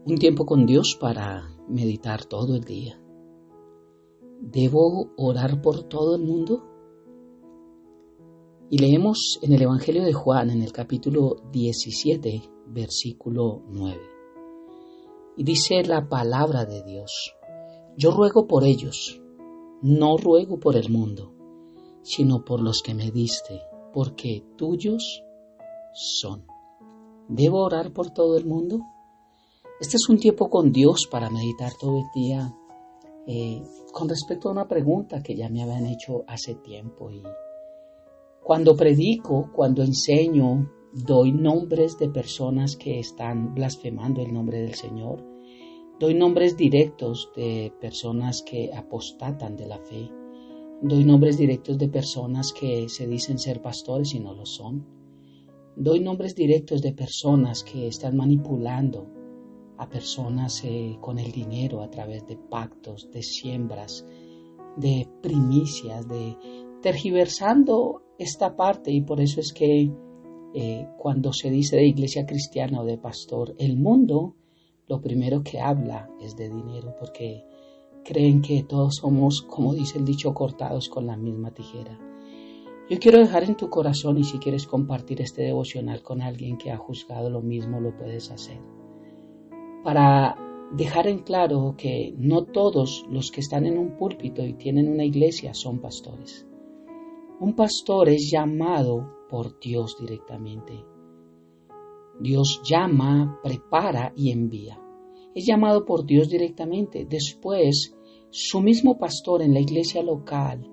Un tiempo con Dios para meditar todo el día. ¿Debo orar por todo el mundo? Y leemos en el Evangelio de Juan, en el capítulo 17, versículo 9. Y dice la palabra de Dios: yo ruego por ellos, no ruego por el mundo, sino por los que me diste, porque tuyos son. ¿Debo orar por todo el mundo? Este es un tiempo con Dios para meditar todo el día con respecto a una pregunta que ya me habían hecho hace tiempo. Y cuando predico, cuando enseño, doy nombres de personas que están blasfemando el nombre del Señor. Doy nombres directos de personas que apostatan de la fe. Doy nombres directos de personas que se dicen ser pastores y no lo son. Doy nombres directos de personas que están manipulando a personas con el dinero a través de pactos, de siembras, de primicias, de tergiversando esta parte. Y por eso es que cuando se dice de iglesia cristiana o de pastor, el mundo, lo primero que habla es de dinero, porque creen que todos somos, como dice el dicho, cortados con la misma tijera. Yo quiero dejar en tu corazón, y si quieres compartir este devocional con alguien que ha juzgado lo mismo, lo puedes hacer, para dejar en claro que no todos los que están en un púlpito y tienen una iglesia son pastores. Un pastor es llamado por Dios directamente. Dios llama, prepara y envía. Es llamado por Dios directamente. Después, su mismo pastor en la iglesia local,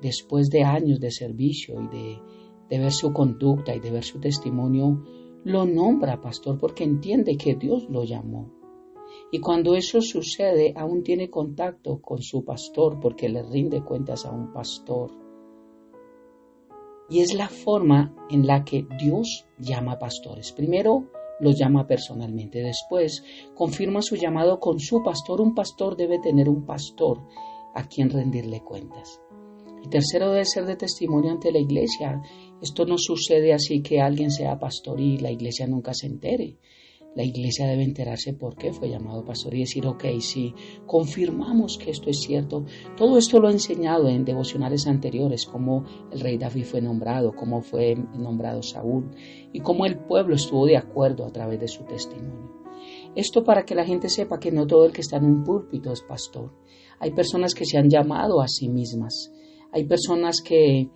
después de años de servicio y de ver su conducta y de ver su testimonio, lo nombra pastor porque entiende que Dios lo llamó. Y cuando eso sucede, aún tiene contacto con su pastor porque le rinde cuentas a un pastor. Y es la forma en la que Dios llama pastores. Primero los llama personalmente, después confirma su llamado con su pastor. Un pastor debe tener un pastor a quien rendirle cuentas. Y tercero, debe ser de testimonio ante la iglesia. Esto no sucede así que alguien sea pastor y la iglesia nunca se entere. La iglesia debe enterarse por qué fue llamado pastor y decir, ok, sí, confirmamos que esto es cierto. Todo esto lo he enseñado en devocionales anteriores, cómo el rey David fue nombrado, cómo fue nombrado Saúl y cómo el pueblo estuvo de acuerdo a través de su testimonio. Esto para que la gente sepa que no todo el que está en un púlpito es pastor. Hay personas que se han llamado a sí mismas. Hay personas que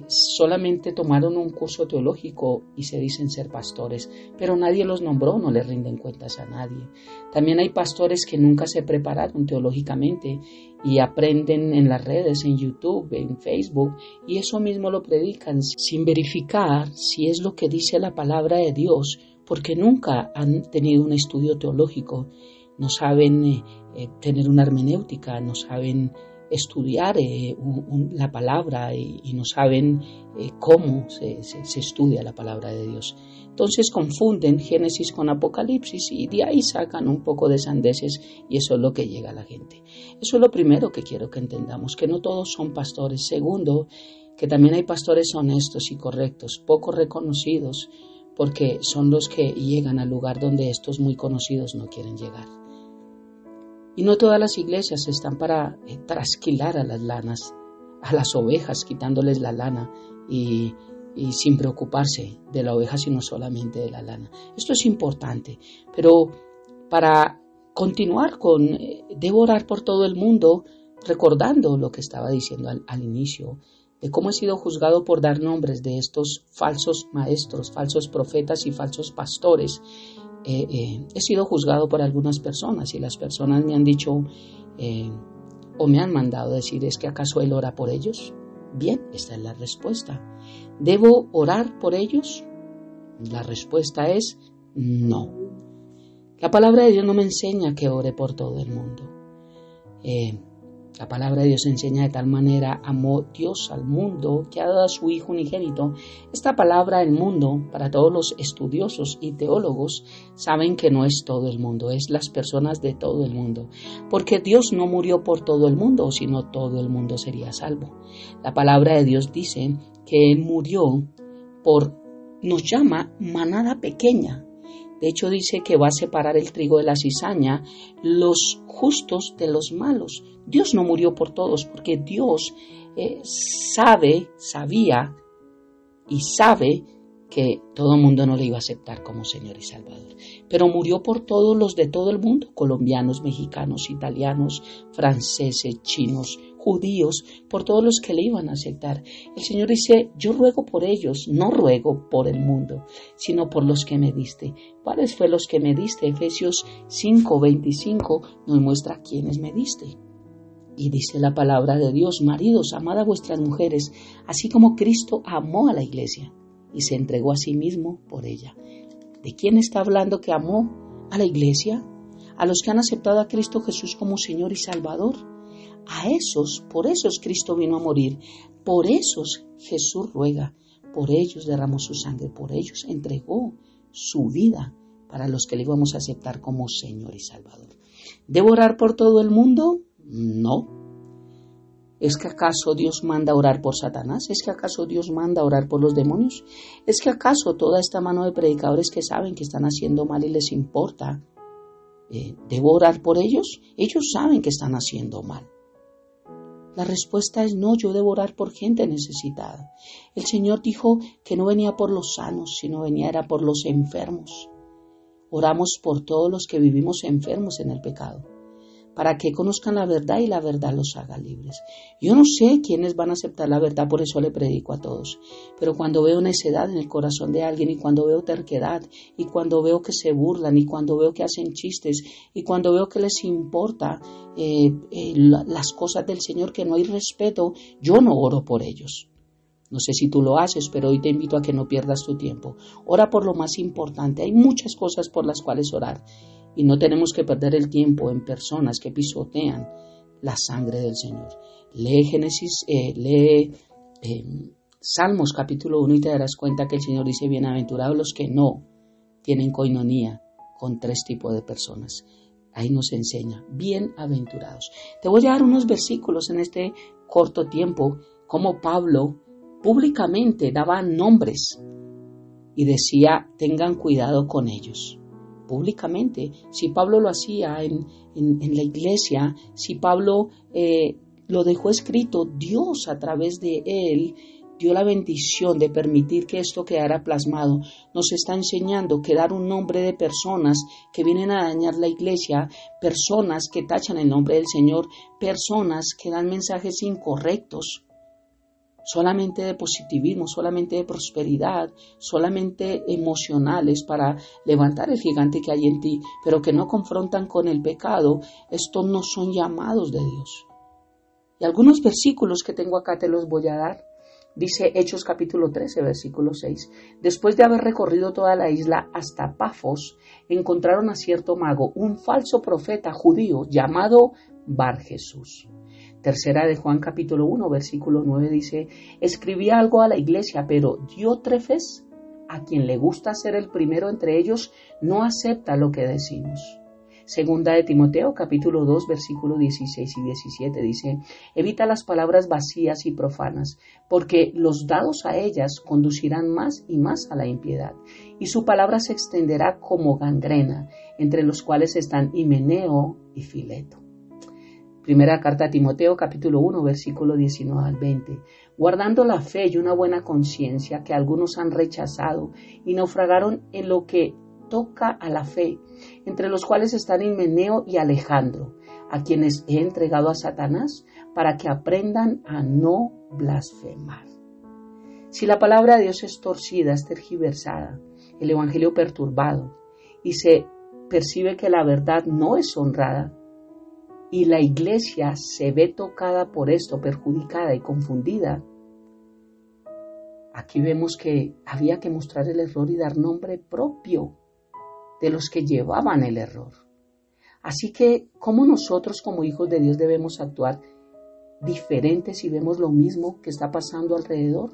solamente tomaron un curso teológico y se dicen ser pastores, pero nadie los nombró, no les rinden cuentas a nadie. También hay pastores que nunca se prepararon teológicamente y aprenden en las redes, en YouTube, en Facebook, y eso mismo lo predican sin verificar si es lo que dice la palabra de Dios, porque nunca han tenido un estudio teológico, no saben tener una hermenéutica, no saben estudiar la palabra y no saben cómo se estudia la palabra de Dios. Entonces confunden Génesis con Apocalipsis y de ahí sacan un poco de sandeces y eso es lo que llega a la gente. Eso es lo primero que quiero que entendamos, que no todos son pastores. Segundo, que también hay pastores honestos y correctos, poco reconocidos, porque son los que llegan al lugar donde estos muy conocidos no quieren llegar. Y no todas las iglesias están para trasquilar a las lanas, a las ovejas, quitándoles la lana y sin preocuparse de la oveja, sino solamente de la lana. Esto es importante, pero para continuar con, debo orar por todo el mundo, recordando lo que estaba diciendo al inicio, de cómo he sido juzgado por dar nombres de estos falsos maestros, falsos profetas y falsos pastores. He sido juzgado por algunas personas y las personas me han dicho o me han mandado decir, ¿es que acaso él ora por ellos? Bien, esta es la respuesta. ¿Debo orar por ellos? La respuesta es no. La palabra de Dios no me enseña que ore por todo el mundo. La palabra de Dios enseña de tal manera, amó Dios al mundo que ha dado a su Hijo unigénito. Esta palabra, el mundo, para todos los estudiosos y teólogos, saben que no es todo el mundo, es las personas de todo el mundo. Porque Dios no murió por todo el mundo, sino todo el mundo sería salvo. La palabra de Dios dice que Él murió nos llama manada pequeña. De hecho dice que va a separar el trigo de la cizaña, los justos de los malos. Dios no murió por todos, porque Dios sabía y sabe que todo el mundo no le iba a aceptar como Señor y Salvador. Pero murió por todos los de todo el mundo, colombianos, mexicanos, italianos, franceses, chinos, judíos, por todos los que le iban a aceptar. El Señor dice, yo ruego por ellos, no ruego por el mundo, sino por los que me diste. ¿Cuáles fue los que me diste? Efesios 5:25 nos muestra quiénes me diste. Y dice la palabra de Dios, maridos, amad a vuestras mujeres, así como Cristo amó a la iglesia y se entregó a sí mismo por ella. ¿De quién está hablando que amó? ¿A la iglesia? ¿A los que han aceptado a Cristo Jesús como Señor y Salvador? A esos, por esos Cristo vino a morir, por esos Jesús ruega, por ellos derramó su sangre, por ellos entregó su vida para los que le íbamos a aceptar como Señor y Salvador. ¿Debo orar por todo el mundo? No. ¿Es que acaso Dios manda orar por Satanás? ¿Es que acaso Dios manda orar por los demonios? ¿Es que acaso toda esta mano de predicadores que saben que están haciendo mal y les importa, debo orar por ellos? Ellos saben que están haciendo mal. La respuesta es no, yo debo orar por gente necesitada. El Señor dijo que no venía por los sanos, sino venía era por los enfermos. Oramos por todos los que vivimos enfermos en el pecado, para que conozcan la verdad y la verdad los haga libres. Yo no sé quiénes van a aceptar la verdad, por eso le predico a todos. Pero cuando veo necedad en el corazón de alguien, y cuando veo terquedad, y cuando veo que se burlan, y cuando veo que hacen chistes, y cuando veo que les importa las cosas del Señor, que no hay respeto, yo no oro por ellos. No sé si tú lo haces, pero hoy te invito a que no pierdas tu tiempo. Ora por lo más importante. Hay muchas cosas por las cuales orar. Y no tenemos que perder el tiempo en personas que pisotean la sangre del Señor. Lee Salmos capítulo 1 y te darás cuenta que el Señor dice, bienaventurados los que no tienen coinonía con tres tipos de personas. Ahí nos enseña, bienaventurados. Te voy a dar unos versículos en este corto tiempo, como Pablo públicamente daba nombres y decía, tengan cuidado con ellos. Públicamente, si Pablo lo hacía en la iglesia, si Pablo lo dejó escrito, Dios a través de él dio la bendición de permitir que esto quedara plasmado. Nos está enseñando que dar un nombre de personas que vienen a dañar la iglesia, personas que tachan el nombre del Señor, personas que dan mensajes incorrectos, solamente de positivismo, solamente de prosperidad, solamente emocionales para levantar el gigante que hay en ti, pero que no confrontan con el pecado. Estos no son llamados de Dios. Y algunos versículos que tengo acá te los voy a dar. Dice Hechos capítulo 13, versículo 6. Después de haber recorrido toda la isla hasta Pafos, encontraron a cierto mago, un falso profeta judío llamado Bar Jesús. Tercera de Juan capítulo 1, versículo 9 dice, escribí algo a la iglesia, pero Diótrefes, a quien le gusta ser el primero entre ellos, no acepta lo que decimos. Segunda de Timoteo capítulo 2, versículo 16 y 17 dice, evita las palabras vacías y profanas, porque los dados a ellas conducirán más y más a la impiedad, y su palabra se extenderá como gangrena, entre los cuales están Himeneo y Fileto. Primera carta a Timoteo, capítulo 1, versículo 19 al 20. Guardando la fe y una buena conciencia que algunos han rechazado y naufragaron en lo que toca a la fe, entre los cuales están Himeneo y Alejandro, a quienes he entregado a Satanás para que aprendan a no blasfemar. Si la palabra de Dios es torcida, es tergiversada, el evangelio perturbado, y se percibe que la verdad no es honrada, y la iglesia se ve tocada por esto, perjudicada y confundida, aquí vemos que había que mostrar el error y dar nombre propio de los que llevaban el error. Así que, ¿cómo nosotros como hijos de Dios debemos actuar diferentes si vemos lo mismo que está pasando alrededor?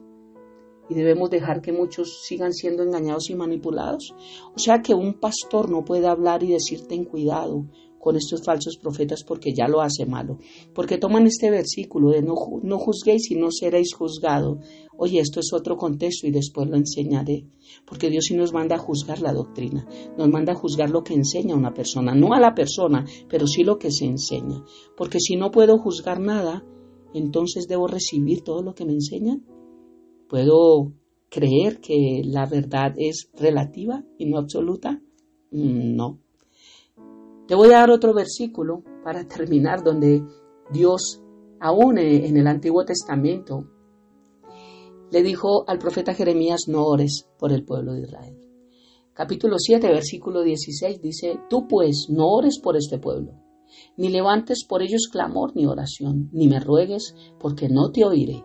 Y debemos dejar que muchos sigan siendo engañados y manipulados. O sea que un pastor no puede hablar y decir ten cuidado, con estos falsos profetas porque ya lo hace malo. Porque toman este versículo de no juzguéis y no seréis juzgados. Oye, esto es otro contexto y después lo enseñaré. Porque Dios sí nos manda a juzgar la doctrina. Nos manda a juzgar lo que enseña una persona. No a la persona, pero sí lo que se enseña. Porque si no puedo juzgar nada, entonces debo recibir todo lo que me enseñan. ¿Puedo creer que la verdad es relativa y no absoluta? No. Te voy a dar otro versículo para terminar, donde Dios, aún en el Antiguo Testamento, le dijo al profeta Jeremías: no ores por el pueblo de Israel. Capítulo 7, versículo 16 dice: tú pues no ores por este pueblo, ni levantes por ellos clamor ni oración, ni me ruegues, porque no te oiré.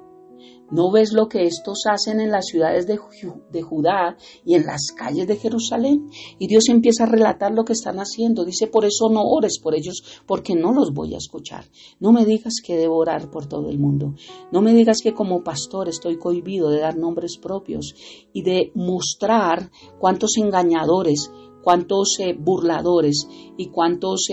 ¿No ves lo que estos hacen en las ciudades de Judá y en las calles de Jerusalén? Y Dios empieza a relatar lo que están haciendo. Dice: por eso no ores por ellos, porque no los voy a escuchar. No me digas que debo orar por todo el mundo. No me digas que como pastor estoy cohibido de dar nombres propios y de mostrar cuántos engañadores, cuántos burladores y cuántos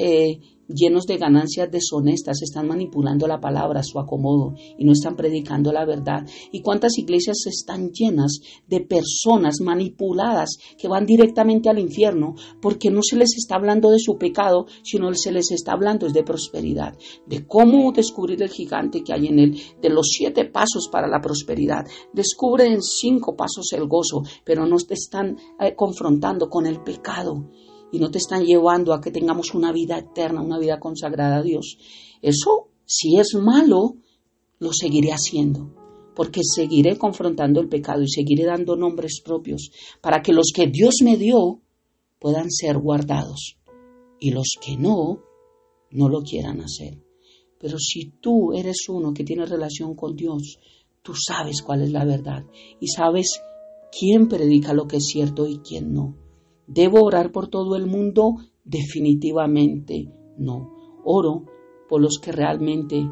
llenos de ganancias deshonestas están manipulando la palabra a su acomodo y no están predicando la verdad. Y cuántas iglesias están llenas de personas manipuladas que van directamente al infierno porque no se les está hablando de su pecado, sino se les está hablando de prosperidad, de cómo descubrir el gigante que hay en él, de los 7 pasos para la prosperidad. Descubre en 5 pasos el gozo, pero no te están confrontando con el pecado. Y no te están llevando a que tengamos una vida eterna, una vida consagrada a Dios. Eso, si es malo, lo seguiré haciendo, porque seguiré confrontando el pecado y seguiré dando nombres propios para que los que Dios me dio puedan ser guardados y los que no lo quieran hacer. Pero si tú eres uno que tiene relación con Dios, tú sabes cuál es la verdad y sabes quién predica lo que es cierto y quién no. ¿Debo orar por todo el mundo? Definitivamente no. Oro por los que realmente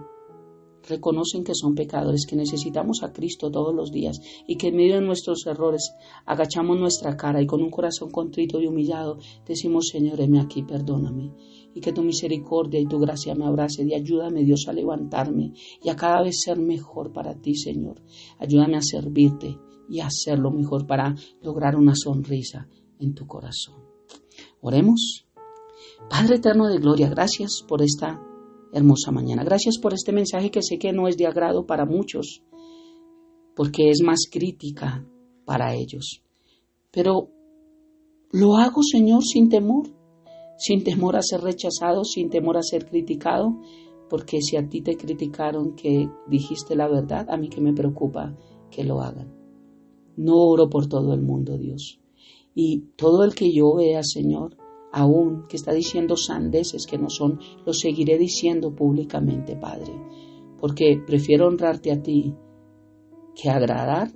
reconocen que son pecadores, que necesitamos a Cristo todos los días y que en medio de nuestros errores agachamos nuestra cara y con un corazón contrito y humillado decimos: Señor, heme aquí, perdóname. Y que tu misericordia y tu gracia me abracen y ayúdame, Dios, a levantarme y a cada vez ser mejor para ti, Señor. Ayúdame a servirte y a hacerlo mejor para lograr una sonrisa en tu corazón. Oremos. Padre eterno de gloria, gracias por esta hermosa mañana. Gracias por este mensaje que sé que no es de agrado para muchos, porque es más crítica para ellos. Pero lo hago, Señor, sin temor a ser rechazado, sin temor a ser criticado, porque si a ti te criticaron que dijiste la verdad, a mí que me preocupa que lo hagan. No oro por todo el mundo, Dios. Y todo el que yo vea, Señor, aún que está diciendo sandeces que no son, lo seguiré diciendo públicamente, Padre, porque prefiero honrarte a ti que agradar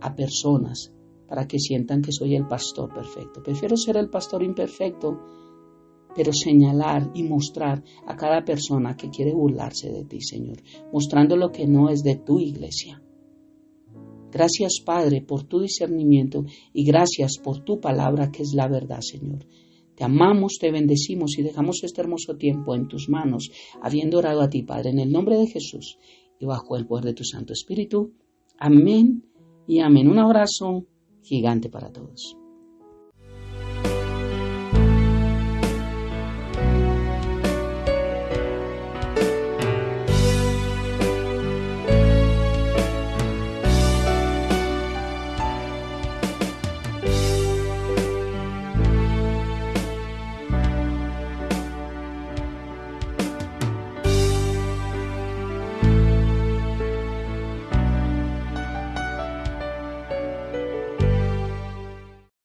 a personas para que sientan que soy el pastor perfecto. Prefiero ser el pastor imperfecto, pero señalar y mostrar a cada persona que quiere burlarse de ti, Señor, mostrando lo que no es de tu iglesia. Gracias, Padre, por tu discernimiento y gracias por tu palabra que es la verdad, Señor. Te amamos, te bendecimos y dejamos este hermoso tiempo en tus manos, habiendo orado a ti, Padre, en el nombre de Jesús y bajo el poder de tu Santo Espíritu. Amén y amén. Un abrazo gigante para todos.